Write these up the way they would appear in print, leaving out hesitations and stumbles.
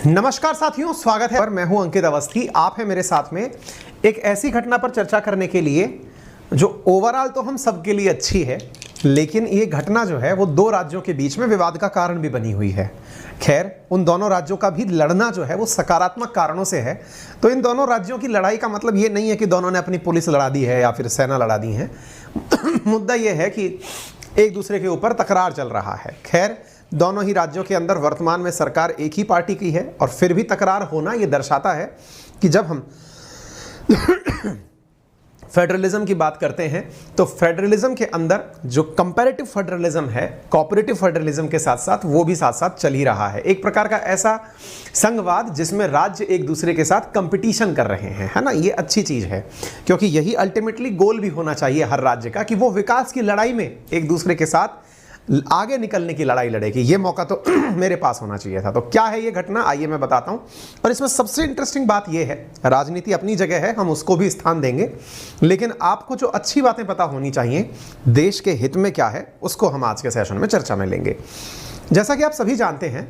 नमस्कार साथियों, स्वागत है और मैं हूं अंकित अवस्थी। आप हैं मेरे साथ में एक ऐसी घटना पर चर्चा करने के लिए जो ओवरऑल तो हम सबके लिए अच्छी है, लेकिन ये घटना जो है वो दो राज्यों के बीच में विवाद का कारण भी बनी हुई है। खैर, उन दोनों राज्यों का भी लड़ना जो है वो सकारात्मक कारणों से है। तो इन दोनों राज्यों की लड़ाई का मतलब ये नहीं है कि दोनों ने अपनी पुलिस लड़ा दी है या फिर सेना लड़ा दी है। मुद्दा ये है कि एक दूसरे के ऊपर तकरार चल रहा है। खैर, दोनों ही राज्यों के अंदर वर्तमान में सरकार एक ही पार्टी की है और फिर भी तकरार होना ये दर्शाता है कि जब हम फेडरलिज्म की बात करते हैं तो फेडरलिज्म के अंदर जो कंपैरेटिव फेडरलिज्म है, कोऑपरेटिव फेडरलिज्म के साथ साथ वो भी साथ साथ चल ही रहा है। एक प्रकार का ऐसा संघवाद जिसमें राज्य एक दूसरे के साथ कंपटीशन कर रहे हैं, है ना। ये अच्छी चीज है क्योंकि यही अल्टीमेटली गोल भी होना चाहिए हर राज्य का कि वो विकास की लड़ाई में एक दूसरे के साथ आगे निकलने की लड़ाई लड़ेगी। ये मौका तो मेरे पास होना चाहिए था। तो क्या है ये घटना, आइए मैं बताता हूं। और इसमें सबसे इंटरेस्टिंग बात ये है, राजनीति अपनी जगह है, हम उसको भी स्थान देंगे, लेकिन आपको जो अच्छी बातें पता होनी चाहिए, देश के हित में क्या है, उसको हम आज के सेशन में चर्चा में लेंगे। जैसा कि आप सभी जानते हैं,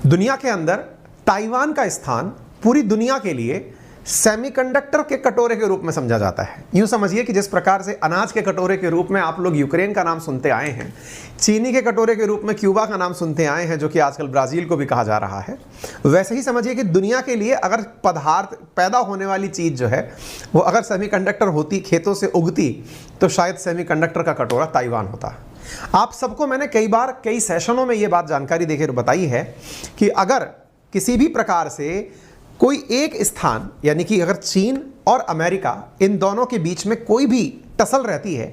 दुनिया के अंदर ताइवान का स्थान पूरी दुनिया के लिए सेमीकंडक्टर के कटोरे के रूप में समझा जाता है। यूं समझिए कि जिस प्रकार से अनाज के कटोरे के रूप में आप लोग यूक्रेन का नाम सुनते आए हैं, चीनी के कटोरे के रूप में क्यूबा का नाम सुनते आए हैं, जो कि आजकल ब्राजील को भी कहा जा रहा है, वैसे ही समझिए कि दुनिया के लिए अगर पदार्थ पैदा होने वाली चीज जो है वो अगर सेमीकंडक्टर होती, खेतों से उगती, तो शायद सेमीकंडक्टर का कटोरा ताइवान होता। आप सबको मैंने कई बार कई सेशनों में ये बात जानकारी देकर बताई है कि अगर किसी भी प्रकार से कोई एक स्थान, यानी कि अगर चीन और अमेरिका इन दोनों के बीच में कोई भी टसल रहती है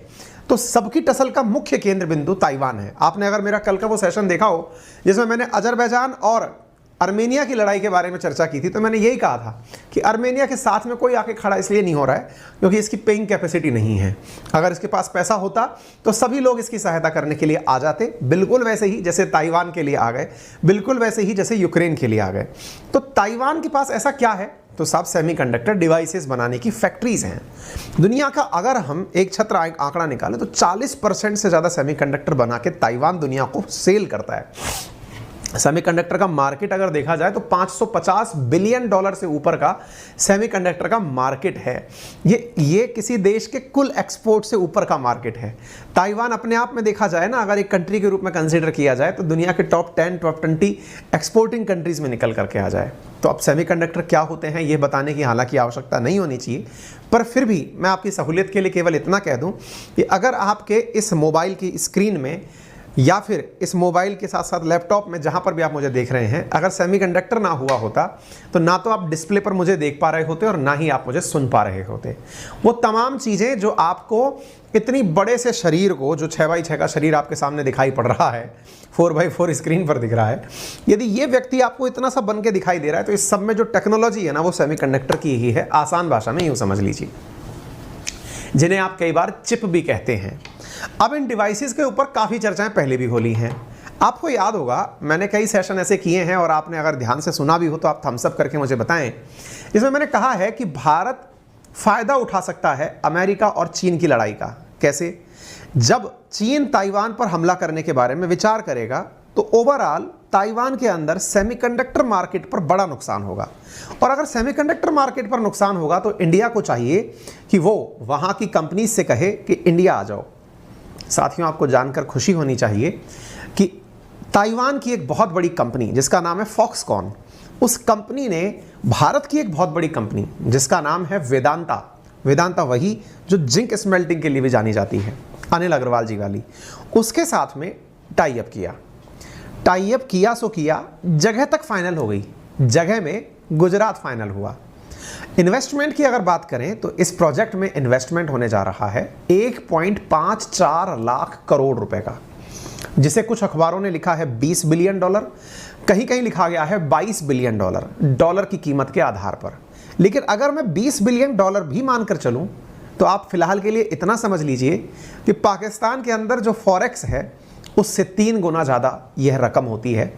तो सबकी टसल का मुख्य केंद्र बिंदु ताइवान है। आपने अगर मेरा कल का वो सेशन देखा हो जिसमें मैंने अजरबैजान और आर्मेनिया की लड़ाई के बारे में चर्चा की थी, तो मैंने यही कहा था कि आर्मेनिया के साथ में कोई आके खड़ा इसलिए नहीं हो रहा है क्योंकि इसकी पेइंग कैपेसिटी नहीं है। अगर इसके पास पैसा होता तो सभी लोग इसकी सहायता करने के लिए आ जाते, बिल्कुल वैसे ही जैसे ताइवान के लिए आ गए, बिल्कुल वैसे ही जैसे यूक्रेन के लिए आ गए। तो ताइवान के पास ऐसा क्या है? तो सब सेमीकंडक्टर डिवाइसेस बनाने की फैक्ट्रीज हैं। दुनिया का अगर हम एक छत्र आंकड़ा निकालें तो 40% से ज़्यादा सेमीकंडक्टर बना के ताइवान दुनिया को सेल करता है। सेमीकंडक्टर का मार्केट अगर देखा जाए तो $550 बिलियन से ऊपर का सेमीकंडक्टर का मार्केट है। ये किसी देश के कुल एक्सपोर्ट से ऊपर का मार्केट है। ताइवान अपने आप में देखा जाए ना, अगर एक कंट्री के रूप में कंसीडर किया जाए तो दुनिया के टॉप 10, टॉप 20 एक्सपोर्टिंग कंट्रीज में निकल करके आ जाए। तो अब सेमीकंडक्टर क्या होते हैं ये बताने की हालांकि आवश्यकता नहीं होनी चाहिए, पर फिर भी मैं आपकी सहूलियत के लिए केवल इतना कह दूं कि अगर आपके इस मोबाइल की स्क्रीन में या फिर इस मोबाइल के साथ साथ लैपटॉप में, जहां पर भी आप मुझे देख रहे हैं, अगर सेमीकंडक्टर ना हुआ होता तो ना तो आप डिस्प्ले पर मुझे देख पा रहे होते और ना ही आप मुझे सुन पा रहे होते। वो तमाम चीज़ें जो आपको इतनी बड़े से शरीर को, जो 6x6 का शरीर आपके सामने दिखाई पड़ रहा है, 4x4 स्क्रीन पर दिख रहा है, यदि ये व्यक्ति आपको इतना सा बन के दिखाई दे रहा है तो इस सब में जो टेक्नोलॉजी है ना वो सेमीकंडक्टर की ही है। आसान भाषा में यूँ समझ लीजिए, जिन्हें आप कई बार चिप भी कहते हैं। अब इन डिवाइसेस के ऊपर काफ़ी चर्चाएं पहले भी होली हैं। आपको याद होगा मैंने कई सेशन ऐसे किए हैं और आपने अगर ध्यान से सुना भी हो तो आप थम्स अप करके मुझे बताएं। इसमें मैंने कहा है कि भारत फ़ायदा उठा सकता है अमेरिका और चीन की लड़ाई का। कैसे? जब चीन ताइवान पर हमला करने के बारे में विचार करेगा तो ओवरऑल ताइवान के अंदर सेमीकंडक्टर मार्केट पर बड़ा नुकसान होगा, और अगर सेमीकंडक्टर मार्केट पर नुकसान होगा तो इंडिया को चाहिए कि वो वहाँ की कंपनी से कहे कि इंडिया आ जाओ। साथियों, आपको जानकर खुशी होनी चाहिए कि ताइवान की एक बहुत बड़ी कंपनी जिसका नाम है फॉक्सकॉन, उस कंपनी ने भारत की एक बहुत बड़ी कंपनी जिसका नाम है वेदांता वही जो जिंक स्मेल्टिंग के लिए भी जानी जाती है, अनिल अग्रवाल जी वाली, उसके साथ में टाई अप किया सो किया, जगह तक फाइनल हो गई। जगह में गुजरात फाइनल हुआ। इन्वेस्टमेंट की अगर बात करें तो इस प्रोजेक्ट में इन्वेस्टमेंट होने जा रहा है 1.54 लाख करोड़ रुपए का, जिसे कुछ अखबारों ने लिखा है $20 बिलियन, कहीं कहीं लिखा गया है $22 बिलियन डॉलर की कीमत के आधार पर। लेकिन अगर मैं $20 बिलियन भी मानकर चलूं तो आप फिलहाल के लिए इतना समझ लीजिए कि पाकिस्तान के अंदर जो फॉरेक्स है उससे 3 गुना ज़्यादा यह रकम होती है,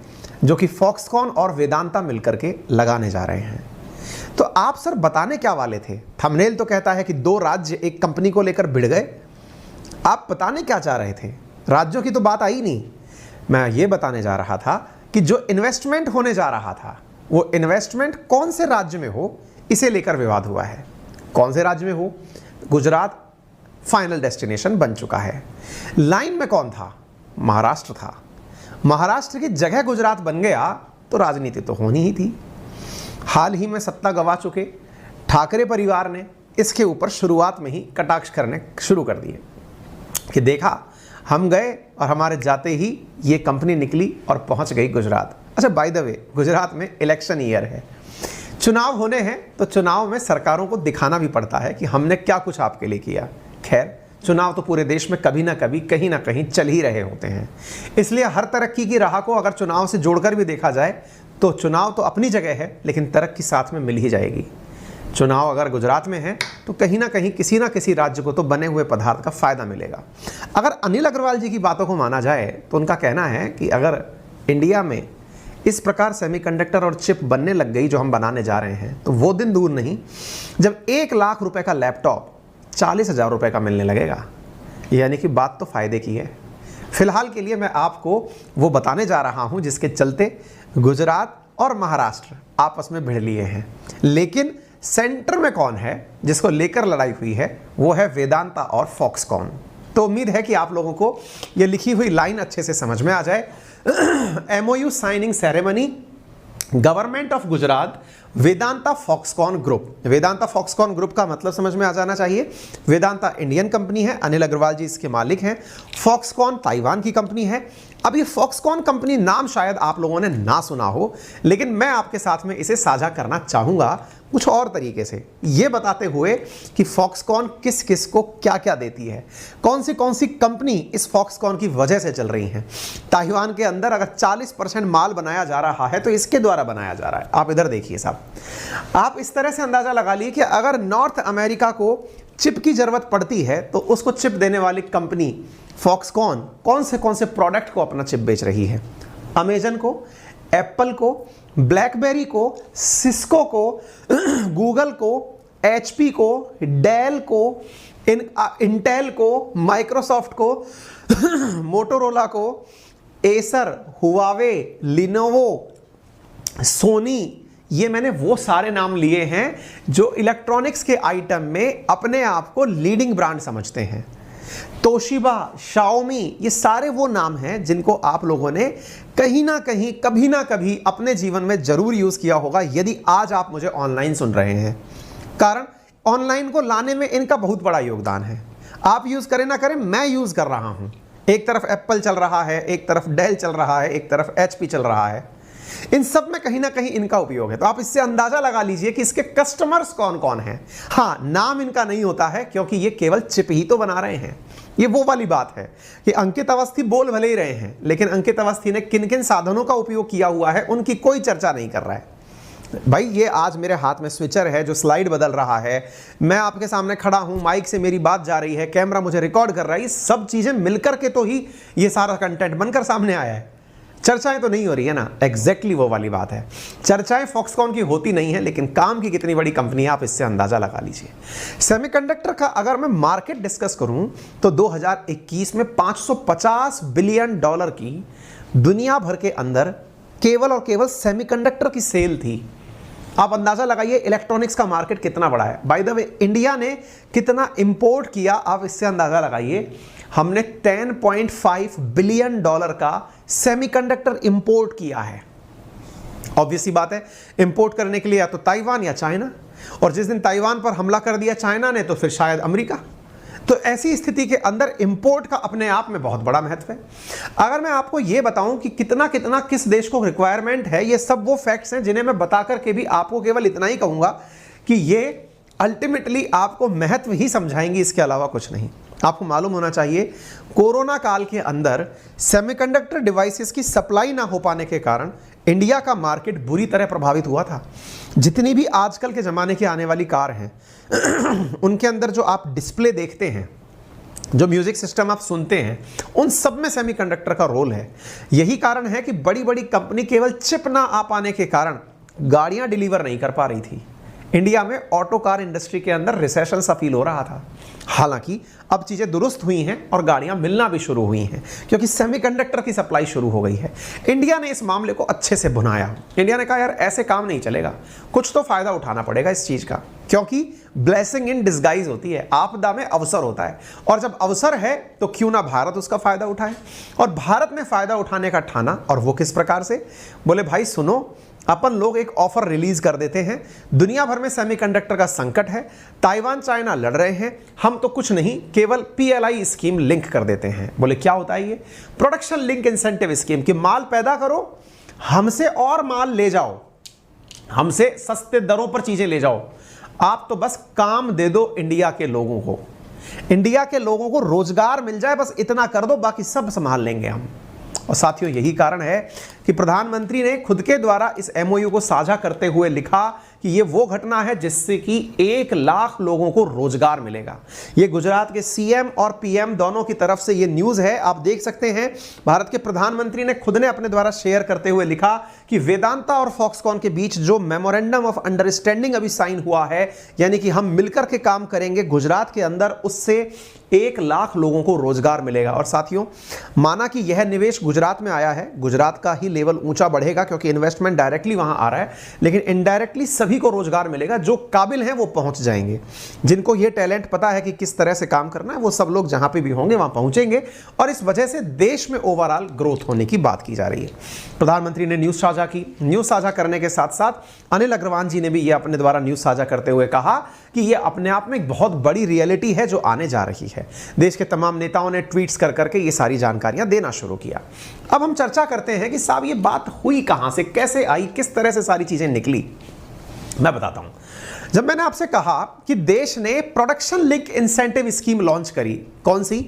जो कि फॉक्सकॉन और वेदांता मिलकर के लगाने जा रहे हैं। तो आप सर बताने क्या वाले थे? थंबनेल तो कहता है कि 2 राज्य एक कंपनी को लेकर भिड़ गए। आप बताने क्या चाह रहे थे? राज्यों की तो बात आई नहीं। मैं ये बताने जा रहा था कि जो इन्वेस्टमेंट होने जा रहा था वो इन्वेस्टमेंट कौन से राज्य में हो, इसे लेकर विवाद हुआ है। कौन से राज्य में हो? गुजरात फाइनल डेस्टिनेशन बन चुका है। लाइन में कौन था? महाराष्ट्र था। महाराष्ट्र की जगह गुजरात बन गया तो राजनीति तो होनी ही थी। हाल ही में सत्ता गंवा चुके ठाकरे परिवार ने इसके ऊपर शुरुआत में ही कटाक्ष करने शुरू कर दिए कि देखा, हम गए और हमारे जाते ही ये कंपनी निकली और पहुंच गई गुजरात। अच्छा, बाय द वे, गुजरात में इलेक्शन ईयर है, चुनाव होने हैं, तो चुनाव में सरकारों को दिखाना भी पड़ता है कि हमने क्या कुछ आपके लिए किया। खैर, चुनाव तो पूरे देश में कभी ना कभी कहीं ना कहीं चल ही रहे होते हैं, इसलिए हर तरक्की की राह को अगर चुनाव से जोड़कर भी देखा जाए तो चुनाव तो अपनी जगह है, लेकिन तरक्की साथ में मिल ही जाएगी। चुनाव अगर गुजरात में है तो कहीं ना कहीं किसी ना किसी राज्य को तो बने हुए पदार्थ का फायदा मिलेगा। अगर अनिल अग्रवाल जी की बातों को माना जाए तो उनका कहना है कि अगर इंडिया में इस प्रकार सेमीकंडक्टर और चिप बनने लग गई जो हम बनाने जा रहे हैं, तो वो दिन दूर नहीं जब 1 लाख रुपए का लैपटॉप 40,000 रुपए का मिलने लगेगा। यानी कि बात तो फायदे की है। फिलहाल के लिए मैं आपको वो बताने जा रहा हूं जिसके चलते गुजरात और महाराष्ट्र आपस में भिड़ लिए हैं, लेकिन सेंटर में कौन है जिसको लेकर लड़ाई हुई है? वो है वेदांता और फॉक्सकॉन। तो उम्मीद है कि आप लोगों को ये लिखी हुई लाइन अच्छे से समझ में आ जाए। MOU signing ceremony, government of Gujarat, Vedanta Foxconn group. Vedanta Foxconn group का मतलब समझ में आ जाना चाहिए। वेदांता इंडियन कंपनी है, अनिल अग्रवाल जी इसके मालिक हैं। फॉक्सकॉन ताइवान की कंपनी है। अब ये फॉक्सकॉन कंपनी नाम शायद आप लोगों ने ना सुना हो, लेकिन मैं आपके साथ में इसे साझा करना चाहूँगा कुछ और तरीके से, ये बताते हुए कि फॉक्सकॉन किस किस को क्या क्या देती है, कौन सी कंपनी इस फॉक्सकॉन की वजह से चल रही हैं। ताइवान के अंदर अगर 40% माल बनाया जा रहा है तो इसके द्वारा बनाया जा रहा है। आप इधर देखिए साहब, आप इस तरह से अंदाजा लगा लिए कि अगर नॉर्थ अमेरिका को चिप की जरूरत पड़ती है तो उसको चिप देने वाली कंपनी फॉक्सकॉन कौन से प्रोडक्ट को अपना चिप बेच रही है? अमेजन को, एप्पल को, ब्लैकबेरी को, सिस्को को, गूगल को, HP को, डेल को, इंटेल को, माइक्रोसॉफ्ट को, मोटोरोला को, एसर, हुआवे, लिनोवो, सोनी, ये मैंने वो सारे नाम लिए हैं जो इलेक्ट्रॉनिक्स के आइटम में अपने आप को लीडिंग ब्रांड समझते हैं। तोशिबा, शाओमी, ये सारे वो नाम हैं जिनको आप लोगों ने कहीं ना कहीं कभी ना कभी अपने जीवन में जरूर यूज किया होगा, यदि आज आप मुझे ऑनलाइन सुन रहे हैं। कारण ऑनलाइन को लाने में इनका बहुत बड़ा योगदान है। आप यूज करें ना करें, मैं यूज कर रहा हूं। एक तरफ एप्पल चल रहा है, एक तरफ डेल चल रहा है, एक तरफ HP चल रहा है। इन सब में कहीं ना कहीं इनका उपयोग है। तो आप इससे अंदाजा लगा लीजिए कि इसके कस्टमर्स कौन कौन हैं। हाँ, नाम इनका नहीं होता है क्योंकि ये केवल चिप ही तो बना रहे हैं। ये वो वाली बात है कि अंकित अवस्थी बोल भले ही रहे हैं, लेकिन अंकित अवस्थी ने किन किन साधनों का उपयोग किया हुआ है उनकी कोई चर्चा नहीं कर रहा है। भाई, ये आज मेरे हाथ में स्विचर है जो स्लाइड बदल रहा है, मैं आपके सामने खड़ा हूं, माइक से मेरी बात जा रही है, कैमरा मुझे रिकॉर्ड कर रहा है, ये सब चीजें मिलकर के तो ही ये सारा कंटेंट बनकर सामने आया है। चर्चाएं तो नहीं हो रही है ना। एग्जैक्टली वो वाली बात है। चर्चाएं फॉक्सकॉन की होती नहीं है, लेकिन काम की कितनी बड़ी कंपनी है आप इससे अंदाजा लगा लीजिए। सेमीकंडक्टर का अगर मैं मार्केट डिस्कस करूं तो 2021 में $550 बिलियन की दुनिया भर के अंदर केवल और केवल सेमीकंडक्टर की सेल थी। आप अंदाजा लगाइए इलेक्ट्रॉनिक्स का मार्केट कितना बड़ा है। बाय द वे, इंडिया ने कितना इंपोर्ट किया आप इससे अंदाजा लगाइए। हमने $10.5 बिलियन का सेमीकंडक्टर इंपोर्ट किया है। ऑब्वियसली बात है, इंपोर्ट करने के लिए या तो ताइवान या चाइना, और जिस दिन ताइवान पर हमला कर दिया चाइना ने तो फिर शायद अमेरिका। तो ऐसी स्थिति के अंदर इंपोर्ट का अपने आप में बहुत बड़ा महत्व है। अगर मैं आपको यह बताऊं कि कितना कितना किस देश को रिक्वायरमेंट है, ये सब वो फैक्ट्स हैं जिन्हें मैं बता करके भी आपको केवल इतना ही कहूंगा कि ये अल्टीमेटली आपको महत्व ही समझाएंगी, इसके अलावा कुछ नहीं। आपको मालूम होना चाहिए, कोरोना काल के अंदर सेमीकंडक्टर डिवाइसेस की सप्लाई ना हो पाने के कारण इंडिया का मार्केट बुरी तरह प्रभावित हुआ था। जितनी भी आजकल के ज़माने की आने वाली कार हैं उनके अंदर जो आप डिस्प्ले देखते हैं, जो म्यूजिक सिस्टम आप सुनते हैं, उन सब में सेमीकंडक्टर का रोल है। यही कारण है कि बड़ी बड़ी कंपनी केवल चिप ना आ पाने के कारण गाड़ियां डिलीवर नहीं कर पा रही थी। इंडिया में ऑटो कार इंडस्ट्री के अंदर रिसेशन सा फील हो रहा था। हालांकि अब चीज़ें दुरुस्त हुई हैं और गाड़ियां मिलना भी शुरू हुई हैं क्योंकि सेमीकंडक्टर की सप्लाई शुरू हो गई है। इंडिया ने इस मामले को अच्छे से भुनाया। इंडिया ने कहा यार ऐसे काम नहीं चलेगा, कुछ तो फायदा उठाना पड़ेगा इस चीज़ का, क्योंकि ब्लेसिंग इन डिस्गाइज होती है, आपदा में अवसर होता है, और जब अवसर है तो क्यों ना भारत उसका फायदा उठाए। और भारत ने फायदा उठाने का ठाना, और वो किस प्रकार से? बोले भाई सुनो, अपन लोग एक ऑफर रिलीज कर देते हैं, दुनिया भर में सेमीकंडक्टर का संकट है, ताइवान चाइना लड़ रहे हैं, हम तो कुछ नहीं केवल PLI स्कीम लिंक कर देते हैं। बोले क्या होता है ये? प्रोडक्शन लिंक इंसेंटिव स्कीम, कि माल पैदा करो, हमसे और माल ले जाओ, हमसे सस्ते दरों पर चीजें ले जाओ, आप तो बस काम दे दो इंडिया के लोगों को, इंडिया के लोगों को रोजगार मिल जाए, बस इतना कर दो, बाकी सब संभाल लेंगे हम। और साथियों यही कारण है कि प्रधानमंत्री ने खुद के द्वारा इस MOU को साझा करते हुए लिखा कि ये वो घटना है जिससे कि 1 लाख लोगों को रोजगार मिलेगा। ये गुजरात के CM और PM दोनों की तरफ से ये न्यूज़ है, आप देख सकते हैं। भारत के प्रधानमंत्री ने खुद ने अपने द्वारा शेयर करते हुए लिखा कि वेदांता और फॉक्सकॉन के बीच जो मेमोरेंडम ऑफ अंडरस्टैंडिंग अभी साइन हुआ है, यानी कि हम मिलकर के काम करेंगे गुजरात के अंदर, उससे 1 लाख लोगों को रोजगार मिलेगा। और साथियों माना कि यह निवेश गुजरात में आया है, गुजरात का ही लेवल ऊंचा बढ़ेगा क्योंकि इन्वेस्टमेंट डायरेक्टली वहां आ रहा है, लेकिन इनडायरेक्टली सभी को रोजगार मिलेगा। जो काबिल हैं वो पहुंच जाएंगे, जिनको ये टैलेंट पता है कि किस तरह से काम करना है, वो सब लोग जहां पे भी होंगे वहां पहुंचेंगे, और इस वजह से देश में ओवरऑल ग्रोथ होने की बात की जा रही है। प्रधानमंत्री ने न्यूज साझा की। न्यूज साझा करने के साथ साथ अनिल अग्रवाल जी ने भी ये अपने द्वारा न्यूज साझा करते हुए कहा कि ये अपने आप में एक बहुत बड़ी रियलिटी है जो आने जा रही है। देश के तमाम नेताओं ने ट्वीट्स कर करके ये सारी जानकारियां देना शुरू किया। अब हम चर्चा करते हैं कि साहब ये बात हुई कहां से, कैसे आई, किस तरह से सारी चीजें निकली। मैं बताता हूं। जब मैंने आपसे कहा कि देश ने production link incentive scheme launch करी, कौन सी?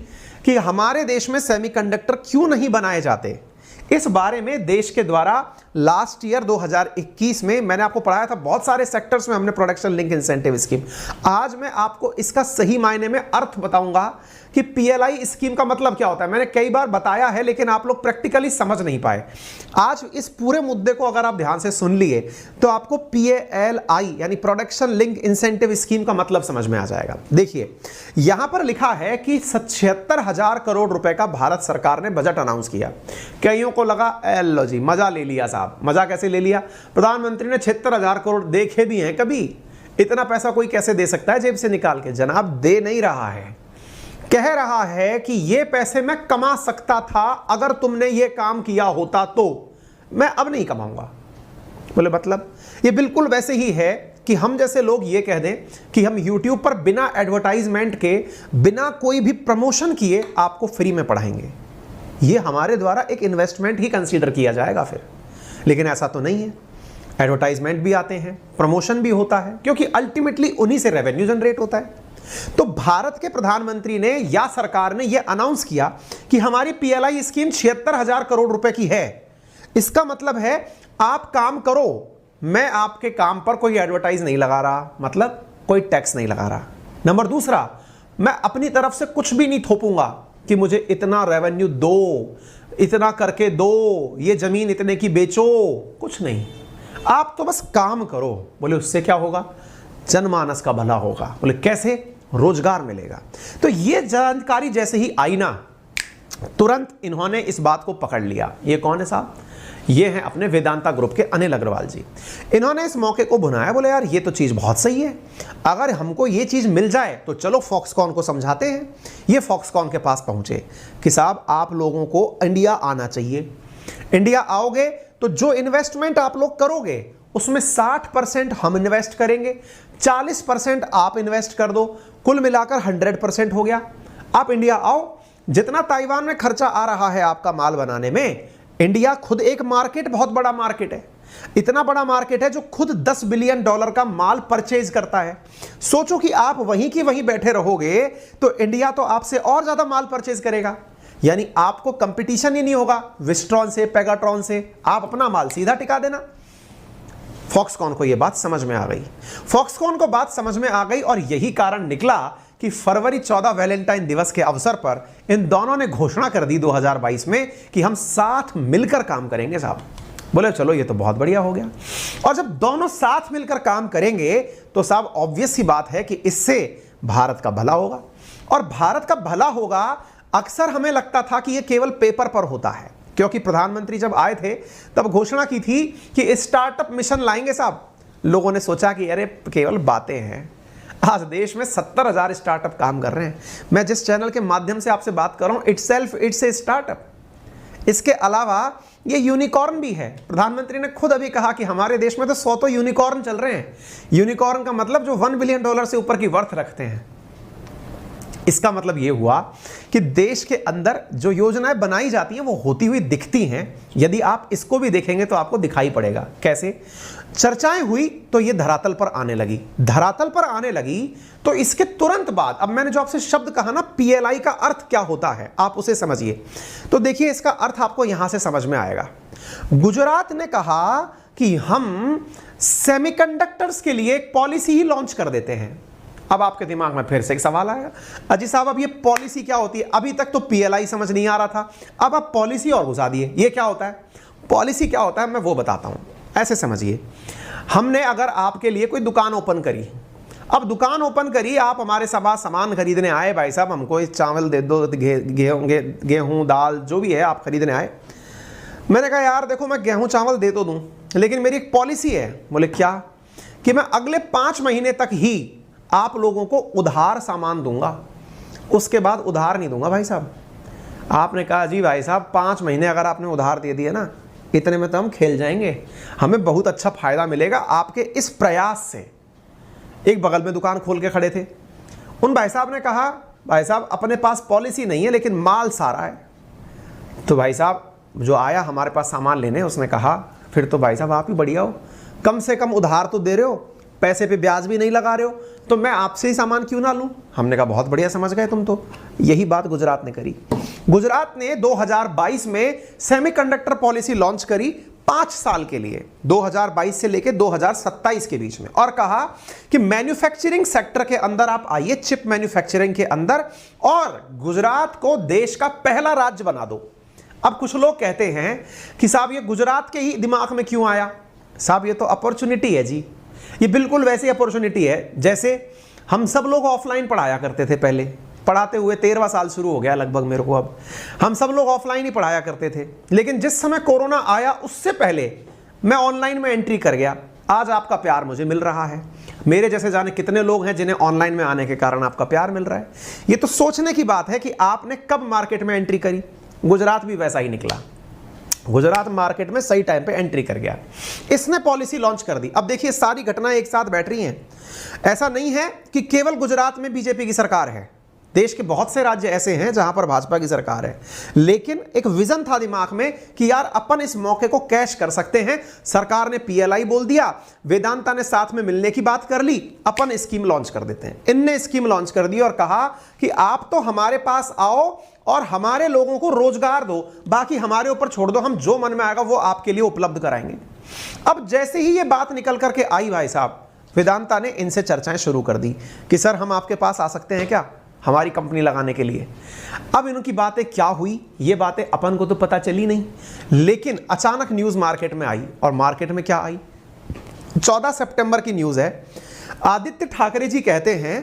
कि हमारे देश में सेमीकंडक्टर क्यों नहीं बनाए जाते, इस बारे में देश के द्वारा लास्ट ईयर 2021 में मैंने आपको पढ़ाया था, बहुत सारे सेक्टर्स में हमने प्रोडक्शन लिंक इंसेंटिव स्कीम। आज मैं आपको इसका सही मायने में अर्थ बताऊंगा कि PLI स्कीम का मतलब क्या होता है। मैंने कई बार बताया है लेकिन आप लोग प्रैक्टिकली समझ नहीं पाए। आज इस पूरे मुद्दे को अगर आप ध्यान से सुन लिए तो आपको PLI यानी प्रोडक्शन लिंक इंसेंटिव स्कीम का मतलब समझ में आ जाएगा। देखिए यहां पर लिखा है कि 76,000 करोड़ रुपए का भारत सरकार ने बजट अनाउंस किया। कईयों को लगा लो जी मजा ले लिया साहब। मजा कैसे ले लिया? प्रधानमंत्री ने 76,000 करोड़ देखे भी हैं कभी? इतना पैसा कोई कैसे दे सकता है जेब से निकाल के? जनाब दे नहीं रहा है, कह रहा है कि ये पैसे मैं कमा सकता था अगर तुमने ये काम किया होता, तो मैं अब नहीं कमाऊंगा। बोले मतलब? ये बिल्कुल वैसे ही है कि हम जैसे लोग ये कह दें कि हम YouTube पर बिना एडवर्टाइजमेंट के, बिना कोई भी प्रमोशन किए आपको फ्री में पढ़ाएंगे। ये हमारे द्वारा एक इन्वेस्टमेंट ही कंसीडर किया जाएगा फिर। लेकिन ऐसा तो नहीं है। एडवर्टाइजमेंट भी आते हैं, प्रमोशन भी होता है, क्योंकि अल्टीमेटली उन्हीं से रेवेन्यू जनरेट होता है। तो भारत के प्रधानमंत्री ने या सरकार ने यह अनाउंस किया कि हमारी PLI स्कीम 76,000 करोड़ रुपए की है। इसका मतलब है आप काम करो, मैं आपके काम पर कोई एडवर्टाइज नहीं लगा रहा, मतलब कोई टैक्स नहीं लगा रहा। नंबर दूसरा, मैं अपनी तरफ से कुछ भी नहीं थोपूंगा कि मुझे इतना रेवेन्यू दो, इतना करके दो, ये जमीन इतने की बेचो, कुछ नहीं। आप तो बस काम करो। बोले उससे क्या होगा? जनमानस का भला होगा। बोले कैसे? रोजगार मिलेगा। तो ये जानकारी जैसे ही आई ना, तुरंत इन्होंने इस बात को पकड़ लिया। ये कौन है साहब? ये हैं अपने वेदांता ग्रुप के अनिल अग्रवाल जी। इन्होंने इस मौके को भुनाया। बोले यार ये तो चीज़ बहुत सही है, अगर हमको ये चीज़ मिल जाए तो चलो फॉक्सकॉन को समझाते हैं। ये फॉक्सकॉन के पास पहुंचे कि साहब आप लोगों को इंडिया आना चाहिए। इंडिया आओगे तो जो इन्वेस्टमेंट आप लोग करोगे उसमें 60% हम इन्वेस्ट करेंगे, 40% आप इन्वेस्ट कर दो, कुल मिलाकर 100% हो गया। आप इंडिया आओ, जितना ताइवान में खर्चा आ रहा है आपका माल बनाने में, इंडिया खुद एक मार्केट, बहुत बड़ा मार्केट है, इतना बड़ा मार्केट है जो खुद $10 बिलियन का माल परचेज करता है। सोचो कि आप वहीं की वहीं बैठे रहोगे तो इंडिया तो आपसे और ज्यादा माल परचेज करेगा, यानी आपको कंपटीशन ही नहीं होगा विस्ट्रॉन से, पेगाट्रॉन से, आप अपना माल सीधा टिका देना। फॉक्सकॉन को यह बात समझ में आ गई। फॉक्सकॉन को बात समझ में आ गई और यही कारण निकला कि फरवरी 14 वैलेंटाइन दिवस के अवसर पर इन दोनों ने घोषणा कर दी 2022 में कि हम साथ मिलकर काम करेंगे साहब। बोले चलो ये तो बहुत बढ़िया हो गया। और जब दोनों साथ मिलकर काम करेंगे तो साहब ऑब्वियस सी बात है कि इससे भारत का भला होगा। और भारत का भला होगा अक्सर हमें लगता था कि यह केवल पेपर पर होता है, क्योंकि प्रधानमंत्री जब आए थे तब घोषणा की थी कि स्टार्टअप मिशन लाएंगे साहब। लोगों ने सोचा कि अरे केवल बातें हैं। आज देश में 70,000 स्टार्टअप काम कर रहे हैं। मैं जिस चैनल के माध्यम से आपसे बात कर रहा हूं, इट्स ए स्टार्टअप। इसके अलावा ये यूनिकॉर्न भी है। प्रधानमंत्री ने खुद अभी कहा कि हमारे देश में तो 100 तो यूनिकॉर्न चल रहे हैं। यूनिकॉर्न का मतलब जो $1 बिलियन से ऊपर की वर्थ रखते हैं। इसका मतलब यह हुआ कि देश के अंदर जो योजनाएं बनाई जाती हैं वो होती हुई दिखती हैं। यदि आप इसको भी देखेंगे तो आपको दिखाई पड़ेगा। कैसे? चर्चाएं हुई तो ये धरातल पर आने लगी। धरातल पर आने लगी तो इसके तुरंत बाद, अब मैंने जो आपसे शब्द कहा ना PLI का अर्थ क्या होता है, आप उसे समझिए। तो देखिए इसका अर्थ आपको यहां से समझ में आएगा। गुजरात ने कहा कि हम सेमीकंडक्टर्स के लिए एक पॉलिसी ही लॉन्च कर देते हैं। अब आपके दिमाग में फिर से एक सवाल आएगा, अजी साहब अब ये पॉलिसी क्या होती है? अभी तक तो PLI समझ नहीं आ रहा था, अब आप पॉलिसी और घुसा दिए। ये क्या होता है? पॉलिसी क्या होता है मैं वो बताता हूं। ऐसे समझिए, हमने अगर आपके लिए कोई दुकान ओपन करी, अब दुकान ओपन करी, आप हमारे पास सामान खरीदने आए, भाई साहब हमको इस चावल दे दो, गेहूं दाल जो भी है आप खरीदने आए। मैंने कहा यार देखो मैं गेहूं चावल दे तो दूं, लेकिन मेरी एक पॉलिसी है। बोले क्या? कि मैं अगले 5 महीने तक ही आप लोगों को उधार सामान दूंगा, उसके बाद उधार नहीं दूंगा भाई साहब। आपने कहा जी भाई साहब 5 महीने अगर आपने उधार दे दिए ना, इतने में तो हम खेल जाएंगे, हमें बहुत अच्छा फायदा मिलेगा आपके इस प्रयास से। एक बगल में दुकान खोल के खड़े थे, उन भाई साहब ने कहा भाई साहब अपने पास पॉलिसी नहीं है लेकिन माल सारा है। तो भाई साहब जो आया हमारे पास सामान लेने, उसने कहा फिर तो भाई साहब आप ही बढ़िया हो, कम से कम उधार तो दे रहे हो, पैसे पे ब्याज भी नहीं लगा रहे हो, तो मैं आपसे ही सामान क्यों ना लूं? हमने कहा बहुत बढ़िया समझ गए तुम तो। यही बात गुजरात ने करी। गुजरात ने 2022 में सेमीकंडक्टर पॉलिसी लॉन्च करी 5 साल के लिए, 2022 से लेकर 2027 के बीच में, और कहा कि मैन्युफैक्चरिंग सेक्टर के अंदर आप आइए, चिप मैन्युफैक्चरिंग के अंदर, और गुजरात को देश का पहला राज्य बना दो। अब कुछ लोग कहते हैं कि साहब ये गुजरात के ही दिमाग में क्यों आया? साहब ये तो अपॉर्चुनिटी है जी, ये बिल्कुल वैसी अपॉर्चुनिटी है जैसे हम सब लोग ऑफलाइन पढ़ाया करते थे। पहले पढ़ाते हुए 13वां साल शुरू हो गया लगभग मेरे को। अब हम सब लोग ऑफलाइन ही पढ़ाया करते थे, लेकिन जिस समय कोरोना आया उससे पहले मैं ऑनलाइन में एंट्री कर गया। आज आपका प्यार मुझे मिल रहा है। मेरे जैसे जाने कितने लोग हैं जिन्हें ऑनलाइन में आने के कारण आपका प्यार मिल रहा है। ये तो सोचने की बात है कि आपने कब मार्केट में एंट्री करी। गुजरात भी वैसा ही निकला। गुजरात मार्केट में सही टाइम पे एंट्री कर गया, इसने पॉलिसी लॉन्च कर दी। अब देखिए सारी घटनाएं एक साथ बैठ रही हैं। ऐसा नहीं है कि केवल गुजरात में बीजेपी की सरकार है, देश के बहुत से राज्य ऐसे हैं जहां पर भाजपा की सरकार है, लेकिन एक विजन था दिमाग में कि यार अपन इस मौके को कैश कर सकते हैं। सरकार ने PLI बोल दिया, वेदांता ने साथ में मिलने की बात कर ली, अपन स्कीम लॉन्च कर देते हैं। इनने स्कीम लॉन्च कर दी और कहा कि आप तो हमारे पास आओ और हमारे लोगों को रोजगार दो, बाकी हमारे ऊपर छोड़ दो, हम जो मन में आएगा वो आपके लिए उपलब्ध कराएंगे। अब जैसे ही ये बात निकल करके आई भाई साहब, वेदांता ने इनसे चर्चाएं शुरू कर दी कि सर हम आपके पास आ सकते हैं क्या हमारी कंपनी लगाने के लिए। अब इनकी बातें क्या हुई, ये बातें अपन को तो पता चली नहीं, लेकिन अचानक न्यूज मार्केट में आई। और मार्केट में क्या आई? 14 सितंबर की न्यूज है। आदित्य ठाकरे जी कहते हैं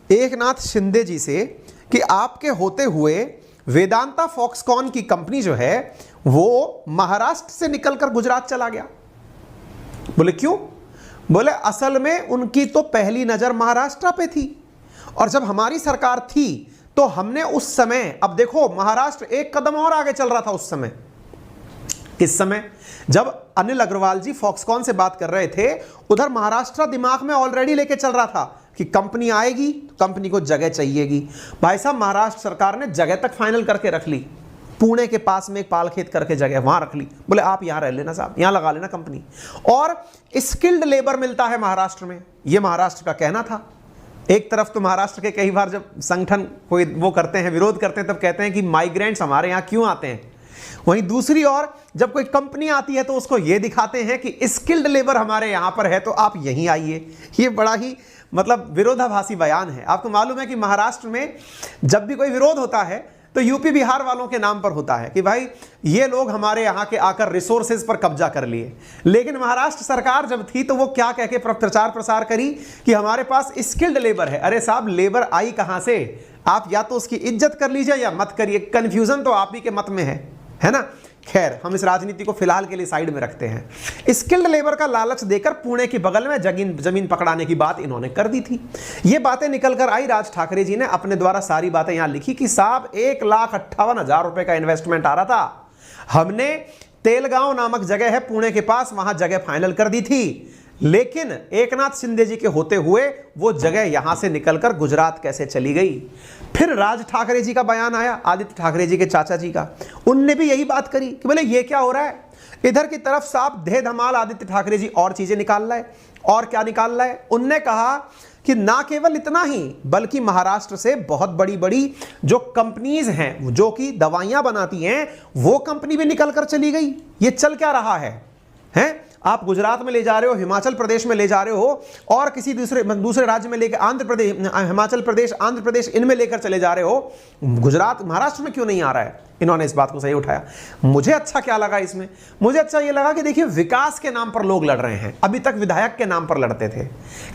एकनाथ शिंदे जी से कि आपके होते हुए वेदांता फॉक्सकॉन की कंपनी जो है वो महाराष्ट्र से निकलकर गुजरात चला गया। बोले क्यों? बोले असल में उनकी तो पहली नजर महाराष्ट्र पे थी, और जब हमारी सरकार थी तो हमने उस समय, अब देखो महाराष्ट्र एक कदम और आगे चल रहा था उस समय। किस समय? जब अनिल अग्रवाल जी फॉक्सकॉन से बात कर रहे थे, उधर महाराष्ट्र दिमाग में ऑलरेडी लेके चल रहा था कि कंपनी आएगी तो कंपनी को जगह चाहिएगी। भाई साहब महाराष्ट्र सरकार ने जगह तक फाइनल करके रख ली, पुणे के पास में एक पालखेत करके जगह वहां रख ली। बोले आप यहां रह लेना साहब, यहां लगा लेना कंपनी, और स्किल्ड लेबर मिलता है महाराष्ट्र में। यह महाराष्ट्र का कहना था। एक तरफ तो महाराष्ट्र के कई बार जब संगठन कोई वो करते हैं, विरोध करते हैं, तब कहते हैं कि माइग्रेंट्स हमारे यहाँ क्यों आते हैं। वहीं दूसरी ओर जब कोई कंपनी आती है तो उसको ये दिखाते हैं कि स्किल्ड लेबर हमारे यहाँ पर है तो आप यहीं आइए। ये बड़ा ही मतलब विरोधाभासी बयान है। आपको मालूम है कि महाराष्ट्र में जब भी कोई विरोध होता है तो यूपी बिहार वालों के नाम पर होता है कि भाई ये लोग हमारे यहाँ के आकर रिसोर्सेज पर कब्जा कर लिए। लेकिन महाराष्ट्र सरकार जब थी तो वो क्या कह के प्रचार प्रसार करी कि हमारे पास स्किल्ड लेबर है। अरे साहब, लेबर आई कहाँ से? आप या तो उसकी इज्जत कर लीजिए या मत करिए, कंफ्यूजन तो आप ही के मत में है ना। खैर, हम इस राजनीति को फिलहाल के लिए साइड में रखते हैं। स्किल्ड लेबर का लालच देकर पुणे के बगल में जमीन पकड़ाने की बात इन्होंने कर दी थी। ये बातें निकल कर आई। राज ठाकरे जी ने अपने द्वारा सारी बातें यहां लिखी कि साहब 1,58,000 रुपए का इन्वेस्टमेंट आ रहा था। हमने तेलगांव नामक जगह है पुणे के पास, वहां जगह फाइनल कर दी थी। लेकिन एकनाथ शिंदे जी के होते हुए वो जगह यहां से निकलकर गुजरात कैसे चली गई। फिर राज ठाकरे जी का बयान आया, आदित्य ठाकरे जी के चाचा जी का। उनने भी यही बात करी कि बोले ये क्या हो रहा है। इधर की तरफ साहब धे धमाल आदित्य ठाकरे जी और चीजें निकाल रहा है। और क्या निकाल रहा है? उनने कहा कि ना केवल इतना ही बल्कि महाराष्ट्र से बहुत बड़ी बड़ी जो कंपनीज हैं जो कि दवाइयां बनाती हैं वो कंपनी भी निकल कर चली गई। ये चल क्या रहा है? आप गुजरात में ले जा रहे हो, हिमाचल प्रदेश में ले जा रहे हो और किसी दूसरे राज्य में लेकर आंध्र प्रदेश, हिमाचल प्रदेश, आंध्र प्रदेश इनमें लेकर चले जा रहे हो। गुजरात महाराष्ट्र में क्यों नहीं आ रहा है? इन्होंने इस बात को सही उठाया। मुझे अच्छा क्या लगा इसमें? मुझे अच्छा ये लगा कि देखिए विकास के नाम पर लोग लड़ रहे हैं। अभी तक विधायक के नाम पर लड़ते थे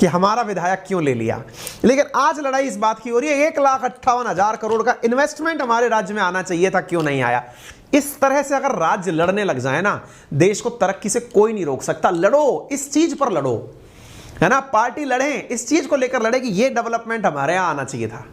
कि हमारा विधायक क्यों ले लिया, लेकिन आज लड़ाई इस बात की हो रही है 1,58,000 करोड़ का इन्वेस्टमेंट हमारे राज्य में आना चाहिए था, क्यों नहीं आया। इस तरह से अगर राज्य लड़ने लग जाए ना, देश को तरक्की से कोई नहीं रोक सकता। लड़ो, इस चीज पर लड़ो, है ना। पार्टी लड़े, इस चीज को लेकर लड़े कि ये डेवलपमेंट हमारे यहां आना चाहिए था।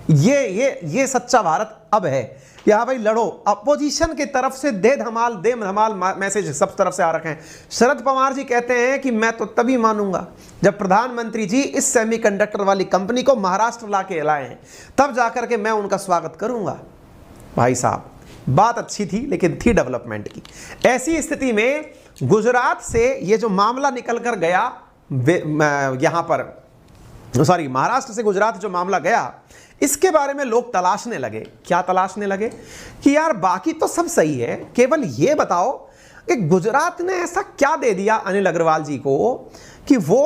ये सच्चा भारत अब है कि हाँ भाई लड़ो। अपोजिशन की तरफ से दे धमाल मैसेज सब तरफ से आ रखे हैं। शरद पवार जी कहते हैं कि मैं तो तभी मानूंगा जब प्रधानमंत्री जी इस सेमीकंडक्टर वाली कंपनी को महाराष्ट्र ला के लाए हैं, तब जाकर के मैं उनका स्वागत करूंगा। भाई साहब, बात अच्छी थी लेकिन थी डेवलपमेंट की। ऐसी स्थिति में गुजरात से ये जो मामला निकल कर गया यहां पर, सॉरी महाराष्ट्र से गुजरात जो मामला गया, इसके बारे में लोग तलाशने लगे। क्या तलाशने लगे? कि यार बाकी तो सब सही है, केवल ये बताओ कि गुजरात ने ऐसा क्या दे दिया अनिल अग्रवाल जी को कि वो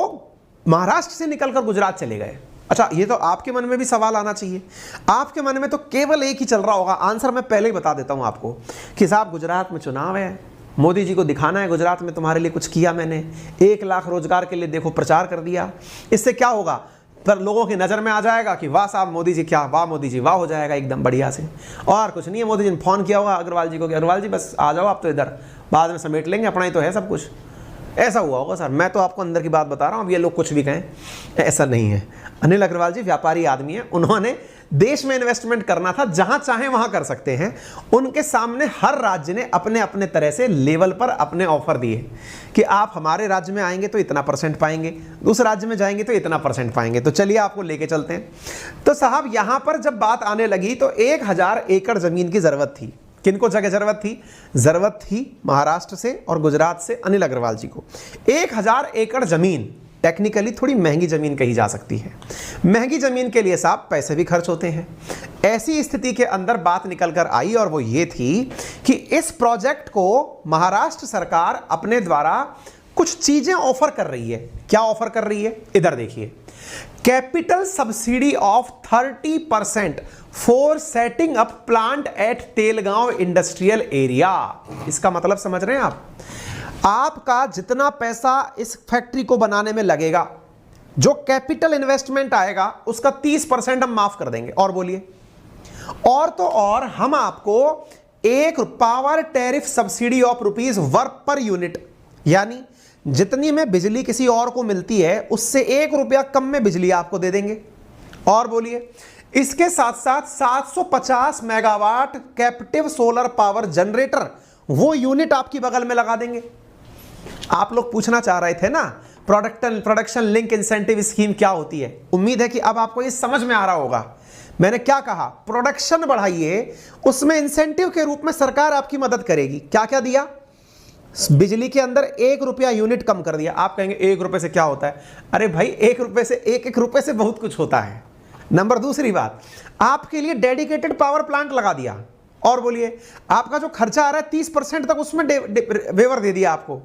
महाराष्ट्र से निकलकर गुजरात चले गए। अच्छा, ये तो आपके मन में भी सवाल आना चाहिए। आपके मन में तो केवल एक ही चल रहा होगा। आंसर मैं पहले ही बता देता हूं आपको कि साहब गुजरात में चुनाव है, मोदी जी को दिखाना है गुजरात में तुम्हारे लिए कुछ किया मैंने, 1 लाख रोजगार के लिए देखो प्रचार कर दिया। इससे क्या होगा? पर लोगों की नज़र में आ जाएगा कि वाह साहब मोदी जी, क्या वाह मोदी जी, वाह हो जाएगा एकदम बढ़िया से। और कुछ नहीं है, मोदी जी ने फोन किया होगा अग्रवाल जी को कि अग्रवाल जी बस आ जाओ आप तो इधर, बाद में समेट लेंगे, अपना ही तो है सब कुछ। ऐसा हुआ होगा सर। मैं तो आपको अंदर की बात बता रहा हूँ, अब ये लोग कुछ भी कहें, ऐसा नहीं है। अनिल अग्रवाल जी व्यापारी आदमी है, उन्होंने देश में इन्वेस्टमेंट करना था, जहां चाहे वहां कर सकते हैं। उनके सामने हर राज्य ने अपने अपने तरह से लेवल पर अपने ऑफर दिए कि आप हमारे राज्य में आएंगे तो इतना % पाएंगे, दूसरे राज्य में जाएंगे तो इतना % पाएंगे। तो चलिए आपको लेके चलते हैं। तो साहब यहां पर जब बात आने लगी तो 1,000 एकड़ जमीन की जरूरत थी। किनको जगह जरूरत थी महाराष्ट्र से और गुजरात से अनिल अग्रवाल जी को। 1,000 एकड़ जमीन टेक्निकली थोड़ी महंगी जमीन कही जा सकती है। महंगी जमीन के लिए साहब पैसे भी खर्च होते हैं। ऐसी स्थिति के अंदर बात निकल कर आई और वो ये थी कि इस प्रोजेक्ट को महाराष्ट्र सरकार अपने द्वारा कुछ चीजें ऑफर कर रही है। क्या ऑफर कर रही है? इधर देखिए, capital subsidy of 30% for setting up plant at Telgaon industrial area. इसका मतलब समझ रहे हैं आप? आपका जितना पैसा इस फैक्ट्री को बनाने में लगेगा, जो कैपिटल इन्वेस्टमेंट आएगा उसका 30% हम माफ कर देंगे। और बोलिए, और तो और हम आपको एक power tariff subsidy of rupees work per unit, यानी जितनी में बिजली किसी और को मिलती है उससे 1 रुपया कम में बिजली आपको दे देंगे। और बोलिए, इसके साथ साथ 750 megawatt captive solar power generator, वो यूनिट आपकी बगल में लगा देंगे। आप लोग पूछना चाह रहे थे ना प्रोडक्शन लिंक इंसेंटिव स्कीम क्या होती है। उम्मीद है कि अब आपको ये समझ में आ रहा होगा। मैंने क्या कहा? प्रोडक्शन बढ़ाइए, उसमें इंसेंटिव के रूप में सरकार आपकी मदद करेगी। क्या क्या दिया? बिजली के अंदर 1 रुपया यूनिट कम कर दिया। आप कहेंगे 1 रुपए से क्या होता है? अरे भाई 1 रुपए से 1 रुपए से बहुत कुछ होता है। नंबर दूसरी बात, आपके लिए डेडिकेटेड पावर प्लांट लगा दिया। और बोलिए, आपका जो खर्चा आ रहा है 30% तक उसमें वेवर दे दिया आपको।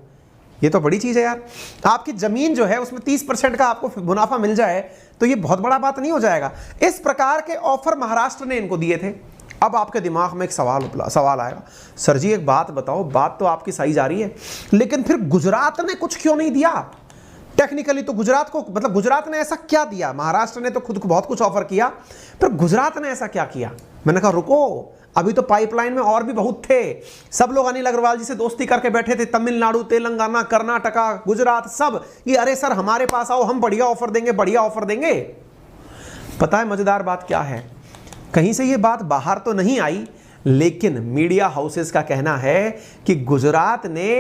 ये तो बड़ी चीज है यार। आपकी जमीन जो है उसमें 30% का आपको मुनाफा मिल जाए तो ये बहुत बड़ा बात नहीं हो जाएगा। इस प्रकार के ऑफर महाराष्ट्र ने इनको दिए थे। अब आपके दिमाग में एक सवाल आएगा, सर जी एक बात बताओ, बात तो आपकी सही जा रही है, लेकिन फिर गुजरात ने कुछ क्यों नहीं दिया? टेक्निकली तो गुजरात को, मतलब गुजरात ने ऐसा क्या दिया? महाराष्ट्र ने तो खुद को बहुत कुछ ऑफर किया, पर गुजरात ने ऐसा क्या किया? मैंने कहा रुको, अभी तो पाइपलाइन में और भी बहुत थे। सब लोग अनिल अग्रवाल जी से दोस्ती करके बैठे थे, तमिलनाडु, तेलंगाना, कर्नाटका, गुजरात, सब ये अरे सर हमारे पास आओ, हम बढ़िया ऑफर देंगे, बढ़िया ऑफर देंगे। पता है मजेदार बात क्या है? कहीं से ये बात बाहर तो नहीं आई, लेकिन मीडिया हाउसेस का कहना है कि गुजरात ने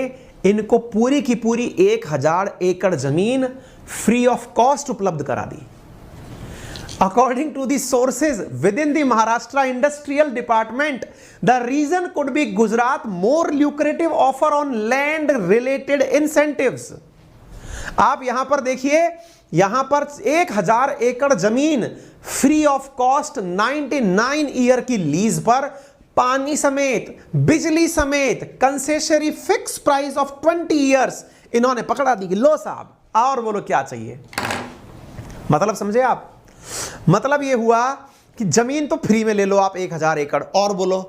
इनको पूरी की पूरी 1000 एकड़ जमीन फ्री ऑफ कॉस्ट उपलब्ध करा दी। According to the sources within the Maharashtra Industrial Department, the reason could be Gujarat more lucrative offer on land related incentives. आप यहां पर देखिए, यहां पर 1000 एकड़ जमीन फ्री ऑफ कॉस्ट 99 ईयर की लीज पर, पानी समेत, बिजली समेत, concessionary fix price of 20 years इन्होंने पकड़ा दी कि लो साहब, और बोलो क्या चाहिए। मतलब समझे आप? मतलब ये हुआ कि जमीन तो फ्री में ले लो आप 1000 एकड़, और बोलो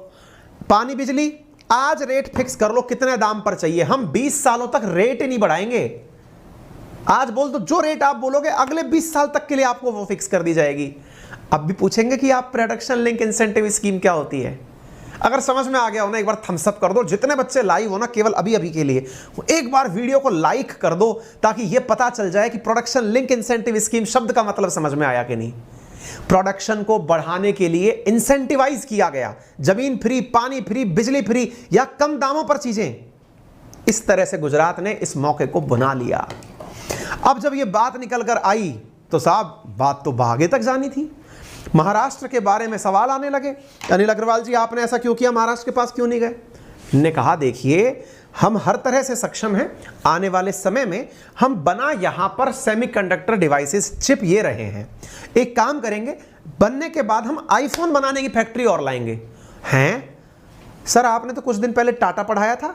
पानी बिजली आज रेट फिक्स कर लो कितने दाम पर चाहिए, हम 20 सालों तक रेट ही नहीं बढ़ाएंगे। आज बोल दो जो रेट आप बोलोगे अगले 20 साल तक के लिए आपको वो फिक्स कर दी जाएगी। अब भी पूछेंगे कि आप प्रोडक्शन लिंक इंसेंटिव स्कीम क्या होती है? अगर समझ में आ गया हो ना, एक बार थम्स अप कर दो। जितने बच्चे लाइव हो ना, केवल अभी अभी के लिए एक बार वीडियो को लाइक कर दो, ताकि ये पता चल जाए कि प्रोडक्शन लिंक इंसेंटिव स्कीम शब्द का मतलब समझ में आया कि नहीं। प्रोडक्शन को बढ़ाने के लिए इंसेंटिवाइज किया गया, जमीन फ्री, पानी फ्री, बिजली फ्री या कम दामों पर चीजें। इस तरह से गुजरात ने इस मौके को बना लिया। अब जब ये बात निकल कर आई तो साहब बात तो भागे तक जानी थी। महाराष्ट्र के बारे में सवाल आने लगे, अनिल अग्रवाल जी आपने ऐसा क्यों किया, महाराष्ट्र के पास क्यों नहीं गए? ने कहा देखिए हम हर तरह से सक्षम हैं, आने वाले समय में हम बना यहां पर सेमीकंडक्टर डिवाइसेस चिप ये रहे हैं, एक काम करेंगे बनने के बाद हम आईफोन बनाने की फैक्ट्री और लाएंगे। हैं सर आपने तो कुछ दिन पहले टाटा पढ़ाया था,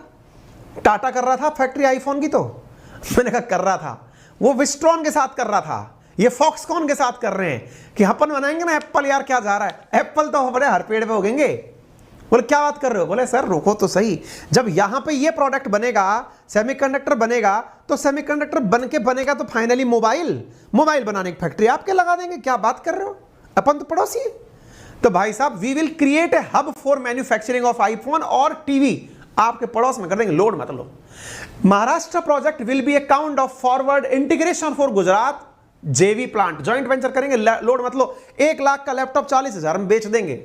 टाटा कर रहा था फैक्ट्री आईफोन की, तो मैंने कहा कर रहा था, वो विस्ट्रॉन के साथ कर रहा था, ये फॉक्सकॉन के साथ कर रहे हैं कि अपन बनाएंगे ना एप्पल। यार क्या जा रहा है, एप्पल तो बड़े हर पेड़ पे उगेंगे। बोले क्या बात कर रहे हो? बोले सर रुको तो सही, जब यहां पे ये प्रोडक्ट बनेगा, सेमीकंडक्टर बनेगा, तो सेमीकंडक्टर बन के बनेगा तो फाइनली मोबाइल बनाने की फैक्ट्री आपके लगा देंगे। क्या बात कर रहे हो, अपन तो पड़ोसी है। तो भाई साहब we will create a hub for manufacturing of iPhone और टीवी, आपके पड़ोस में कर देंगे, लोड मत लो। Maharashtra project will be a count of forward integration for Gujarat JV plant, joint venture करेंगे, लोड मत लो। 1 लाख का लैपटॉप 40,000 में बेच देंगे।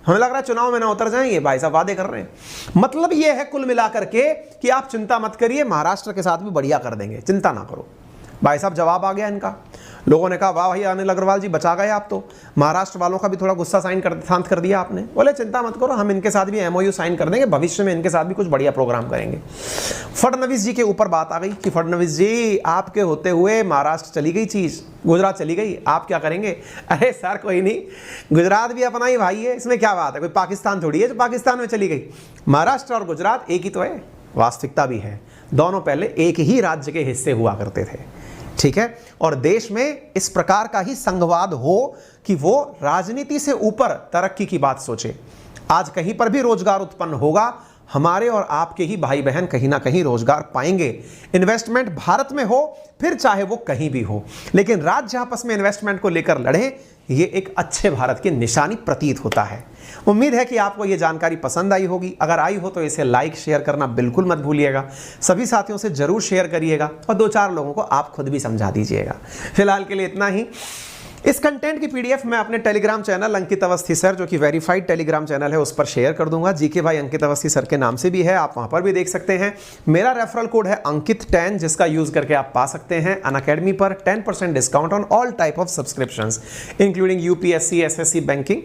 हमें लग रहा है चुनाव में ना उतर जाएंगे, भाई साहब वादे कर रहे हैं। मतलब ये है कुल मिलाकर के कि आप चिंता मत करिए, महाराष्ट्र के साथ भी बढ़िया कर देंगे, चिंता ना करो। भाई साहब जवाब आ गया इनका। लोगों ने कहा वाह भाई अनिल अग्रवाल जी बचा गए आप तो, महाराष्ट्र वालों का भी थोड़ा गुस्सा शांत कर दिया आपने। बोले चिंता मत करो, हम इनके साथ भी एमओयू साइन कर देंगे, भविष्य में इनके साथ भी कुछ बढ़िया प्रोग्राम करेंगे। फडणवीस जी के ऊपर बात आ गई कि फडणवीस जी आपके होते हुए महाराष्ट्र चली गई चीज, गुजरात चली गई, आप क्या करेंगे? अरे सर कोई नहीं, गुजरात भी अपना ही भाई है, इसमें क्या बात है, कोई पाकिस्तान थोड़ी है जो पाकिस्तान में चली गई। महाराष्ट्र और गुजरात एक ही तो है, वास्तविकता भी है, दोनों पहले एक ही राज्य के हिस्से हुआ करते थे, ठीक है। और देश में इस प्रकार का ही संघवाद हो कि वो राजनीति से ऊपर तरक्की की बात सोचे। आज कहीं पर भी रोजगार उत्पन्न होगा, हमारे और आपके ही भाई बहन कहीं ना कहीं रोजगार पाएंगे। इन्वेस्टमेंट भारत में हो फिर चाहे वो कहीं भी हो, लेकिन राज्य आपस में इन्वेस्टमेंट को लेकर लड़े, ये एक अच्छे भारत की निशानी प्रतीत होता है। उम्मीद है कि आपको ये जानकारी पसंद आई होगी। अगर आई हो तो इसे लाइक शेयर करना बिल्कुल मत भूलिएगा, सभी साथियों से जरूर शेयर करिएगा और 2-4 लोगों को आप खुद भी समझा दीजिएगा। फिलहाल के लिए इतना ही। इस कंटेंट की पीडीएफ मैं अपने टेलीग्राम चैनल अंकित अवस्थी सर, जो कि वेरीफाइड टेलीग्राम चैनल है, उस पर शेयर कर दूंगा। जीके भाई अंकित अवस्थी सर के नाम से भी है, आप वहां पर भी देख सकते हैं। मेरा रेफरल कोड है अंकित10, जिसका यूज करके आप पा सकते हैं अनअकैडमी पर 10% discount on all type of subscriptions including UPSC, SSC, banking.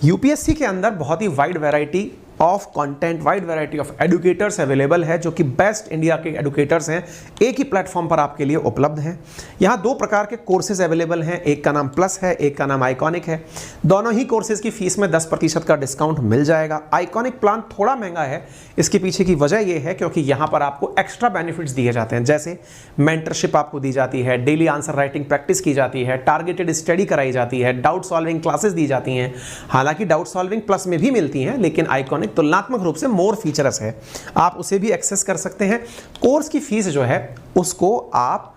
UPSC के अंदर बहुत ही wide variety of content, wide variety of educators available है, जो कि बेस्ट इंडिया के एडुकेटर्स हैं, एक ही प्लेटफॉर्म पर आपके लिए उपलब्ध हैं। यहाँ दो प्रकार के कोर्सेज अवेलेबल हैं, एक का नाम प्लस है, एक का नाम आइकॉनिक है। दोनों ही कोर्सेज की फीस में 10% का डिस्काउंट मिल जाएगा। आइकॉनिक प्लान थोड़ा महंगा है, इसके पीछे की वजह यह है क्योंकि यहाँ पर आपको एक्स्ट्रा बेनिफिट्स दिए जाते हैं, जैसे मेंटरशिप आपको दी जाती है, डेली आंसर राइटिंग प्रैक्टिस की जाती है, टारगेटेड स्टडी कराई जाती है, डाउट सॉल्विंग क्लासेस दी जाती हैं। हालांकि डाउट सॉल्विंग प्लस में भी मिलती हैं, लेकिन आइकॉनिक तुलनात्मक रूप से मोर फीचर्स है, आप उसे भी एक्सेस कर सकते हैं। कोर्स की फीस जो है उसको आप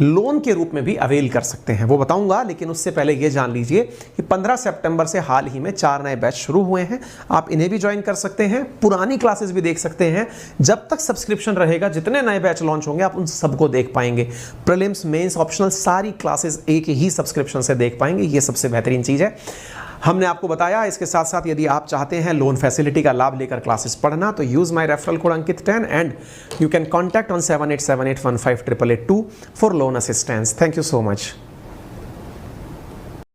लोन के रूप में भी अवेल कर सकते हैं, वो बताऊंगा, लेकिन उससे पहले ये जान लीजिए कि 15 सितंबर से हाल ही में 4 नए बैच शुरू हुए हैं, आप इन्हें भी ज्वाइन कर सकते हैं, पुरानी क्लासेस भी देख सकते हैं। जब तक सब्सक्रिप्शन रहेगा, जितने नए बैच लॉन्च होंगे आप उन सबको देख पाएंगे। प्रीलिम्स, मेंस, ऑप्शनल सारी क्लासेस एक ही सब्सक्रिप्शन से देख पाएंगे, ये सबसे बेहतरीन चीज़ है। हमने आपको बताया, इसके साथ साथ यदि आप चाहते हैं लोन फैसिलिटी का लाभ लेकर क्लासेस पढ़ना, तो use my referral code Ankit 10 and you can contact on 7878158882 for loan assistance. Thank you so much.